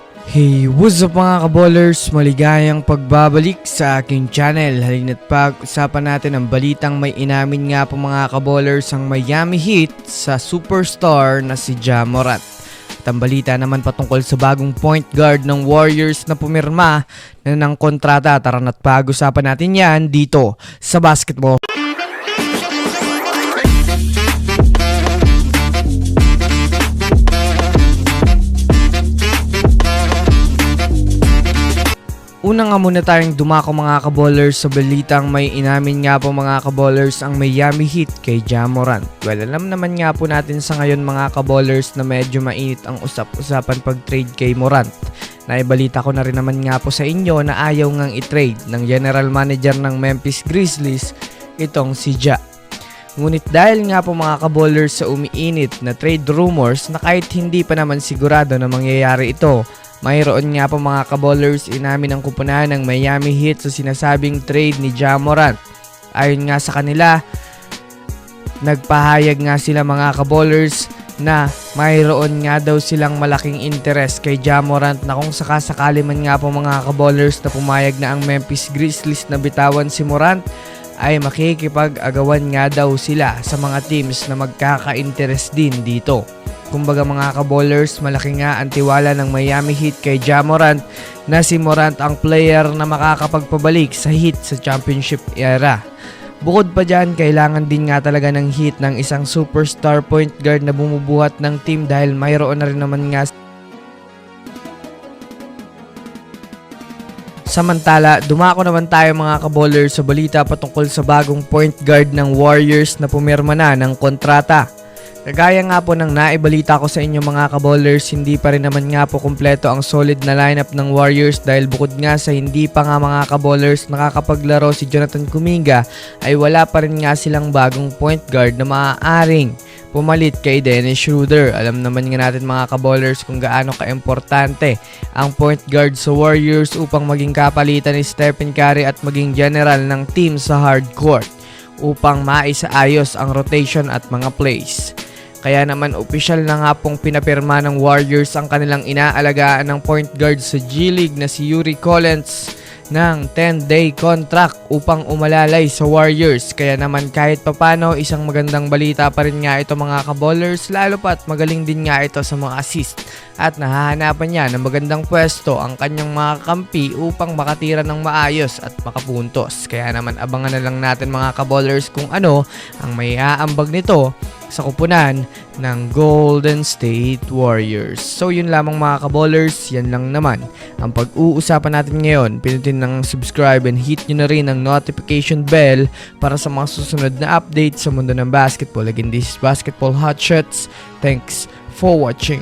Hey, what's up mga kaballers? Maligayang pagbabalik sa aking channel. Halina't pag-usapan natin ang balitang may inamin nga po mga kaballers ang Miami Heat sa superstar na si Ja Morant. At ang balita naman patungkol sa bagong point guard ng Warriors na pumirma na ng kontrata. Tara na't pag-usapan natin yan dito sa Basketball. Una nga muna tayong dumako mga kaballers sa balitang may inamin nga po mga kaballers ang Miami Heat kay Ja Morant. Well, alam naman nga po natin sa ngayon mga kaballers na medyo mainit ang usap-usapan pag-trade kay Morant. Naibalita ko na rin naman nga po sa inyo na ayaw ngang i-trade ng general manager ng Memphis Grizzlies itong si Ja. Ngunit dahil nga po mga kaballers sa umiinit na trade rumors na kahit hindi pa naman sigurado na mangyayari ito, mayroon nga po mga kaballers inamin ang kupunan ng Miami Heat sa sinasabing trade ni Ja Morant. Ayon nga sa kanila, nagpahayag nga sila mga kaballers na mayroon nga daw silang malaking interest kay Ja Morant na kung sakasakali man nga po mga kaballers na pumayag na ang Memphis Grizzlies na bitawan si Morant, ay makikipag-agawan nga daw sila sa mga teams na magkaka-interest din dito. Kumbaga mga kaballers, malaki nga ang tiwala ng Miami Heat kay Ja Morant na si Morant ang player na makakapagpabalik sa Heat sa championship era. Bukod pa dyan, kailangan din nga talaga ng Heat ng isang superstar point guard na bumubuhat ng team dahil mayroon na rin naman nga. Samantala, dumako naman tayo mga kaballers sa balita patungkol sa bagong point guard ng Warriors na pumirma na ng kontrata. Kagaya nga po ng naibalita ko sa inyo mga kaballers, hindi pa rin naman nga po kumpleto ang solid na lineup ng Warriors dahil bukod nga sa hindi pa nga mga kaballers nakakapaglaro si Jonathan Kuminga, ay wala pa rin nga silang bagong point guard na maaaring pumalit kay Dennis Schroeder. Alam naman nga natin mga kaballers kung gaano ka-importante ang point guard sa Warriors upang maging kapalitan ni Stephen Curry at maging general ng team sa hardcourt upang maisaayos ang rotation at mga plays. Kaya naman opisyal na nga pong pinapirma ng Warriors ang kanilang inaalagaan ng point guard sa G-League na si Yuri Collins ng 10-day contract upang umalalay sa Warriors. Kaya naman kahit papano isang magandang balita pa rin nga ito mga kaballers, lalo pat magaling din nga ito sa mga assist at nahahanapan niya ng magandang pwesto ang kanyang mga kampi upang makatira ng maayos at makapuntos. Kaya naman abangan na lang natin mga kaballers kung ano ang may aambag nito sa kupunan ng Golden State Warriors. So yun lamang mga kaballers, yan lang naman ang pag-uusapan natin ngayon. Pinutin ng subscribe and hit nyo na rin ang notification bell para sa mga susunod na updates sa mundo ng basketball. Again, this is Basketball Hotshots. Thanks for watching.